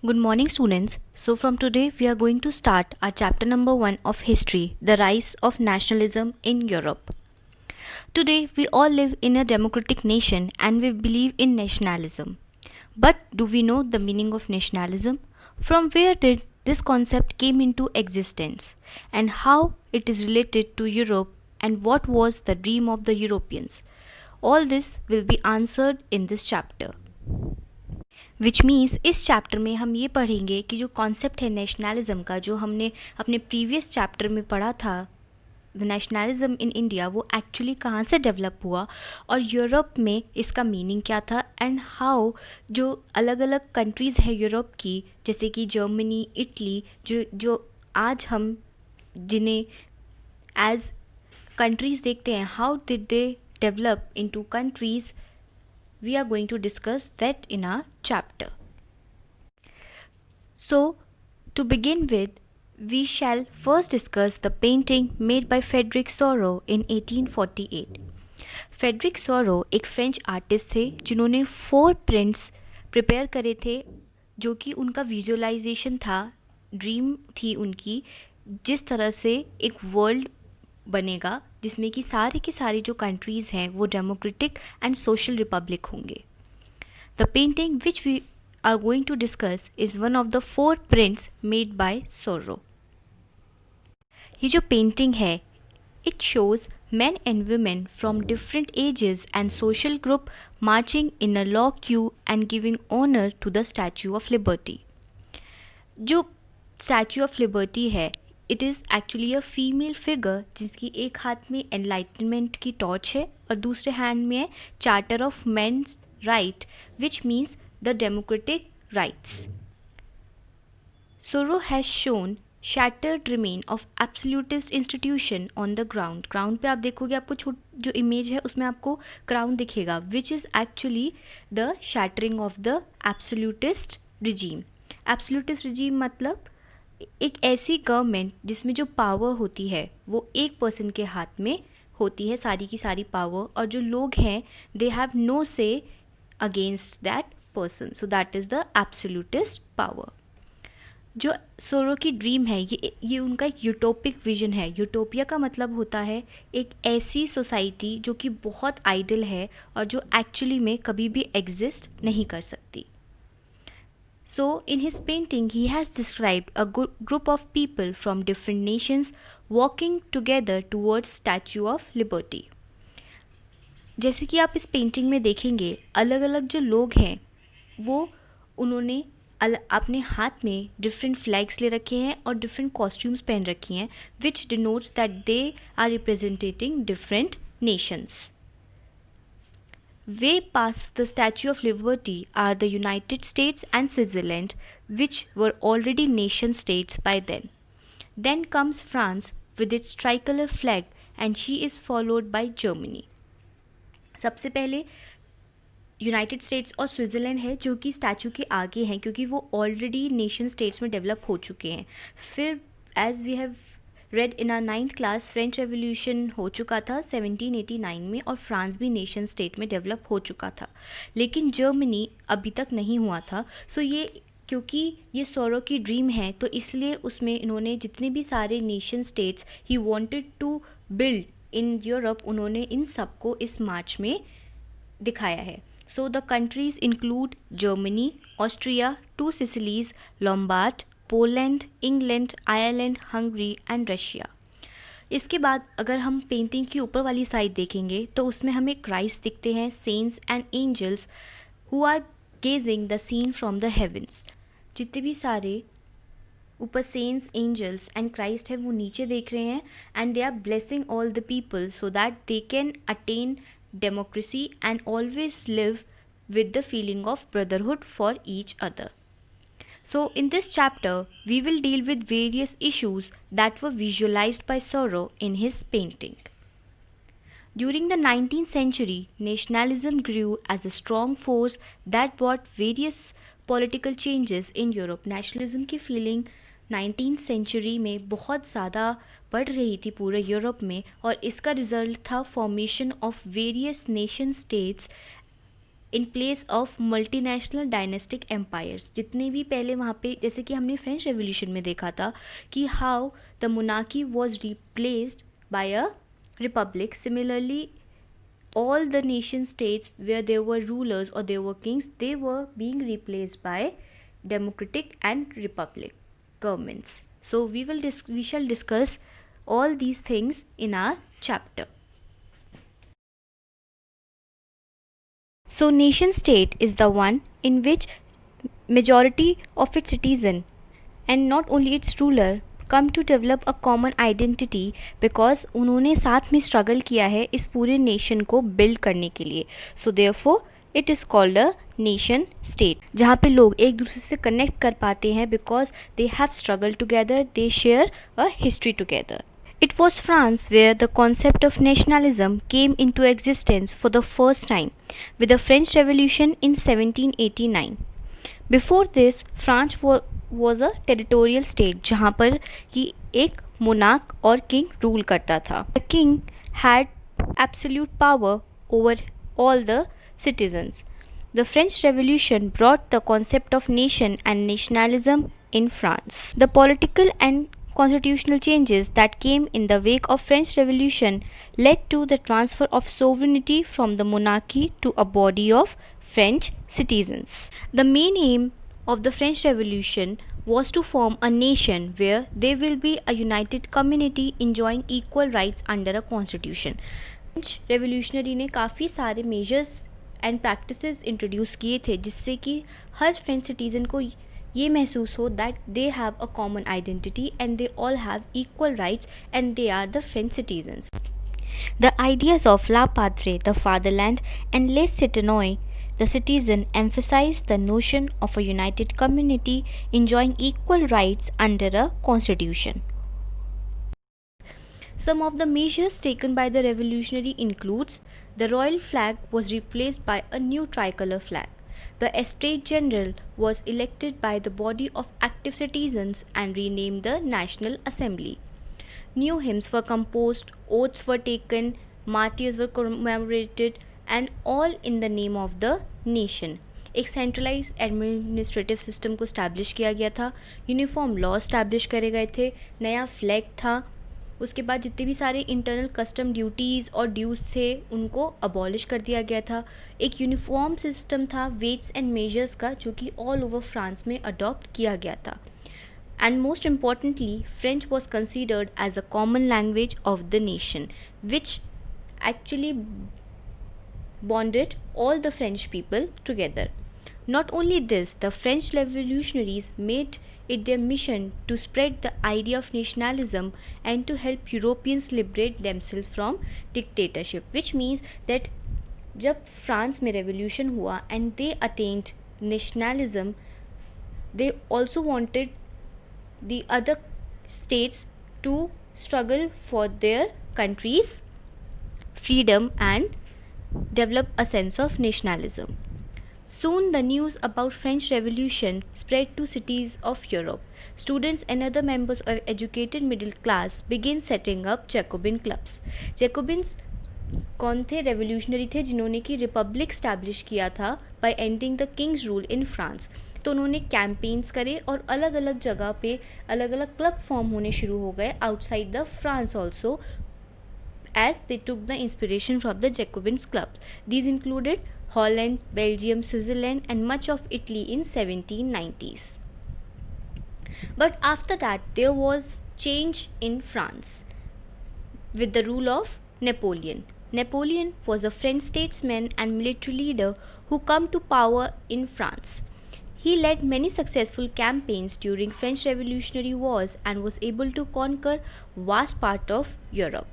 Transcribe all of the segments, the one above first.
Good morning, students. So, from today, we are going to start our chapter number 1 of History, the Rise of Nationalism in Europe. Today, we all live in a democratic nation and we believe in nationalism. But do we know the meaning of nationalism? From where did this concept came into existence and how it is related to Europe and what was the dream of the Europeans? All this will be answered in this chapter. Which means इस chapter में हम ये पढ़ेंगे कि जो concept है nationalism का, जो हमने अपने प्रीवियस चैप्टर में पढ़ा था, द नेशनलिज्म इन इंडिया, वो एक्चुअली कहाँ से डेवलप हुआ और यूरोप में इसका मीनिंग क्या था एंड हाउ जो अलग अलग कंट्रीज़ हैं यूरोप की, जैसे कि जर्मनी, इटली, जो आज हम जिन्हें एज कंट्रीज़ देखते हैं, how did they develop into countries. We are going to discuss that in our chapter. So, to begin with, we shall first discuss the painting made by Frederick Soro in 1848. Frederick Soro एक French artist थे जिन्होंने 4 prints prepare करे थे, जो कि उनका visualisation था, dream थी उनकी, जिस तरह से एक वर्ल्ड बनेगा जिसमें कि सारे की सारी जो कंट्रीज़ हैं वो डेमोक्रेटिक एंड सोशल रिपब्लिक होंगे. The painting which we are going to discuss is one of the 4 prints made by Sorrieu. ये जो पेंटिंग है, it shows men and women from different ages and social group marching in a long queue and giving honor to the Statue of Liberty. जो Statue of Liberty है, it is actually a female figure जिसकी एक हाथ में enlightenment की torch है और दूसरे हैंड में है charter of men's right, which means the democratic rights. Sorrow has shown shattered remain of absolutist institution on the ground. Ground पे आप देखोगे, आपको जो इमेज है उसमें आपको क्राउन दिखेगा, which is actually the shattering of the absolutist regime. Absolutist regime मतलब एक ऐसी गवर्नमेंट जिसमें जो पावर होती है वो एक पर्सन के हाथ में होती है, सारी की सारी पावर, और जो लोग हैं दे हैव नो से against that person. So that is the absolutist power. जो सोरो की ड्रीम है, ये उनका एक यूटोपिक विजन है. यूटोपिया का मतलब होता है एक ऐसी सोसाइटी जो कि बहुत आइडल है और जो एक्चुअली में कभी भी एग्जिस्ट नहीं कर सकती. So, in his painting, he has described a group of people from different nations walking together towards Statue of Liberty. जैसे कि आप इस पेंटिंग में देखेंगे, अलग अलग जो लोग हैं वो उन्होंने अपने हाथ में डिफरेंट फ्लैग्स ले रखे हैं और डिफरेंट कॉस्ट्यूम्स पहन रखी हैं, which denotes that they are representing different nations. Way past the Statue of Liberty are the United States and Switzerland, which were already nation states by then. Then comes France with its tricolor flag, and she is followed by Germany. सबसे पहले United states और Switzerland है जो कि statue के आगे हैं क्योंकि वो ऑलरेडी नेशन स्टेट्स में डेवलप हो चुके हैं. फिर as we have read in our 9th class, French revolution हो चुका था 1789 में और फ्रांस भी नेशन स्टेट में डेवलप हो चुका था, लेकिन जर्मनी अभी तक नहीं हुआ था. सो ये क्योंकि ये सोरो की ड्रीम है तो इसलिए उसमें इन्होंने जितने भी सारे नेशन स्टेट्स ही wanted to build in Europe, उन्होंने इन सबको इस मार्च में दिखाया है. So the countries include Germany, Austria, 2 Sicilies, Lombard, Poland, England, Ireland, Hungary and Russia. इसके बाद अगर हम पेंटिंग की ऊपर वाली साइड देखेंगे तो उसमें हमें क्राइस्ट दिखते हैं, saints and angels who are gazing the scene from the heavens. जितने भी सारे ऊपर सेंट्स, एंजल्स एंड क्राइस्ट है वो नीचे देख रहे हैं and they are blessing all the people so that they can attain democracy and always live with the feeling of brotherhood for each other. So in this chapter we will deal with various issues that were visualized by Soro in his painting. During the 19th century, nationalism grew as a strong force that brought various political changes in Europe. Nationalism की feeling 19th century में बहुत ज़्यादा बढ़ रही थी पूरे Europe में और इसका रिजल्ट था formation of various nation states in place of multinational dynastic empires. जितने भी पहले वहाँ पे, जैसे कि हमने फ्रेंच रेवोल्यूशन में देखा था कि how the monarchy was replaced by a republic, similarly all the nation states where there were rulers or there were kings, they were being replaced by democratic and republic governments. So we shall discuss all these things in our chapter. So nation state is the one in which majority of its citizen and not only its ruler come to develop a common identity because उन्होंने साथ में struggle किया है इस पूरे nation को build करने के लिए. So therefore it is called a nation state, जहाँ पे लोग एक दूसरे से connect कर पाते हैं because they have struggled together, they share a history together. It was France where the concept of nationalism came into existence for the first time with the French Revolution in 1789. Before this, France was a territorial state जहाँ पर कि एक monarch और king rule करता था. The king had absolute power over all the citizens. The French Revolution brought the concept of nation and nationalism in France. The political and constitutional changes that came in the wake of French Revolution led to the transfer of sovereignty from the monarchy to a body of French citizens. The main aim of the French Revolution was to form a nation where there will be a united community enjoying equal rights under a constitution. French Revolutionary ने काफ़ी सारे measures and practices introduce किए थे जिससे कि हर French citizen को ये महसूस हो that they have a common identity and they all have equal rights and they are the French citizens. The ideas of La Patrie, the fatherland, and Les Citoyens, the citizen, emphasized the notion of a united community enjoying equal rights under a constitution. Some of the measures taken by the revolutionary includes the royal flag was replaced by a new tricolor flag. The Estates General was elected by the body of active citizens and renamed the National Assembly. New hymns were composed, oaths were taken, martyrs were commemorated, and all in the name of the nation. एक centralise administrative system को establish किया गया था, uniform law establish करे गए थे, नया flag था, उसके बाद जितने भी सारे इंटरनल कस्टम ड्यूटीज़ और ड्यूज़ थे उनको अबॉलिश कर दिया गया था. एक यूनिफॉर्म सिस्टम था वेट्स एंड मेजर्स का जो कि ऑल ओवर फ्रांस में अडॉप्ट किया गया था. And most importantly, French was considered as a common language of the nation, which actually bonded all the French people together. Not only this, the French revolutionaries made it their mission to spread the idea of nationalism and to help Europeans liberate themselves from dictatorship, which means that जब France में revolution हुआ and they attained nationalism, they also wanted the other states to struggle for their country's freedom and develop a sense of nationalism. Soon the news about French Revolution spread to cities of Europe. Students and other members of educated middle class began setting up Jacobin clubs. Jacobins कौन थे? Revolutionary थे जिन्होंने कि Republic establish किया था bye ending the Kings rule in France. तो उन्होंने campaigns करे और अलग अलग जगह पे अलग अलग क्लब फॉर्म होने शुरू हो गए outside the France also as they took the inspiration from the Jacobins clubs. These included Holland, Belgium, Switzerland and much of Italy in 1790s. But after that there was change in France with the rule of Napoleon. Napoleon was a French statesman and military leader who came to power in France. He led many successful campaigns during French Revolutionary Wars and was able to conquer vast part of Europe.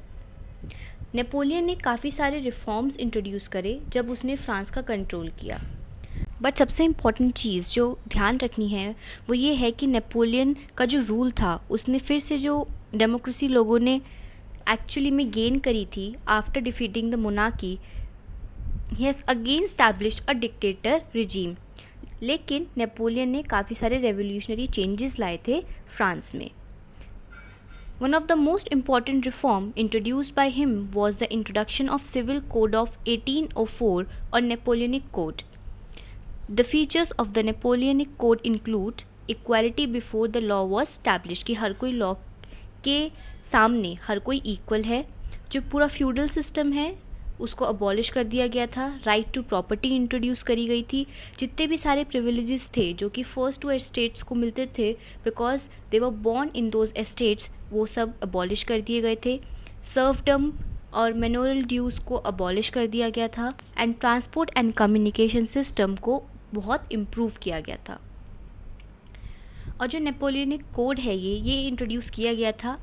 Napoleon ने काफ़ी सारे reforms introduce करे जब उसने France का control किया. But सबसे important चीज़ जो ध्यान रखनी है वो ये है कि नेपोलियन का जो रूल था उसने फिर से जो डेमोक्रेसी लोगों ने एक्चुअली में गेन करी थी after defeating the monarchy, he has again established a dictator regime. लेकिन नेपोलियन ने काफ़ी सारे रेवोल्यूशनरी चेंजेस लाए थे फ्रांस में. One of the most important reform introduced by him was the introduction of Civil Code of 1804 or Napoleonic Code. The features of the Napoleonic Code include equality before the law was established, कि हर कोई law के सामने हर कोई equal है। जो पूरा feudal system है उसको अबॉलिश कर दिया गया था। राइट टू प्रॉपर्टी इंट्रोड्यूस करी गई थी। जितने भी सारे प्रिविलेजेस थे जो कि फर्स्ट 2 एस्टेट्स को मिलते थे because they were born in those estates, वो सब अबॉलिश कर दिए गए थे। सर्वडम और मेनोरल ड्यूज को अबॉलिश कर दिया गया था and transport and communication system को बहुत इम्प्रूव किया गया था। और जो नेपोलियनिक कोड है ये इंट्रोड्यूस किया गया था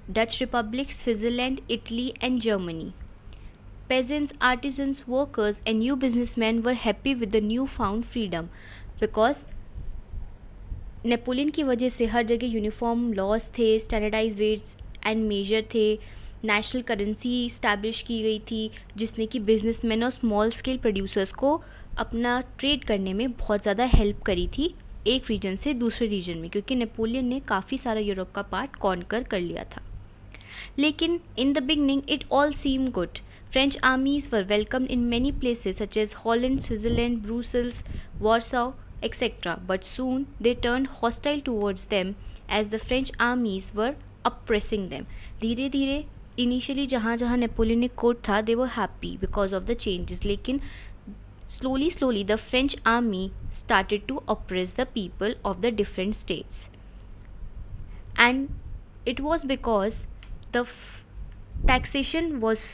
Dutch Republic, Switzerland, Italy and Germany. Peasants, artisans, workers and new businessmen were happy with the new found freedom because Napoleon की वजह से हर जगह यूनिफॉर्म लॉज थे, स्टैंडर्डाइज वेट्स एंड मेजर थे, नेशनल करेंसी इस्टेब्लिश की गई थी जिसने कि बिजनेसमैन और स्मॉल स्केल प्रोड्यूसर्स को अपना ट्रेड करने में बहुत ज़्यादा हेल्प करी थी एक रीजन से दूसरे रीजन में, क्योंकि नेपोलियन ने काफ़ी सारा यूरोप का पार्ट कॉन्कर कर लिया था। लेकिन in the beginning it all seem good. French armies were welcomed in many places such as Holland, Switzerland, Brussels, Warsaw, etc. But soon they turned hostile towards them as the French armies were oppressing them. धीरे धीरे initially जहाँ जहाँ Napoleonic code था they were happy because of the changes, लेकिन slowly the French army started to oppress the people of the different states. And it was because the taxation was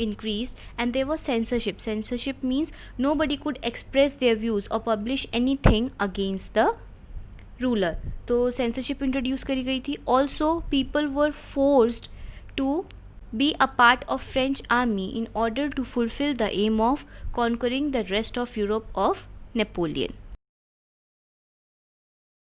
increased and there was censorship. Censorship means nobody could express their views or publish anything against the ruler. तो censorship introduce करी गई थी. Also people were forced to be a part of French army in order to fulfill the aim of conquering the rest of Europe of Napoleon.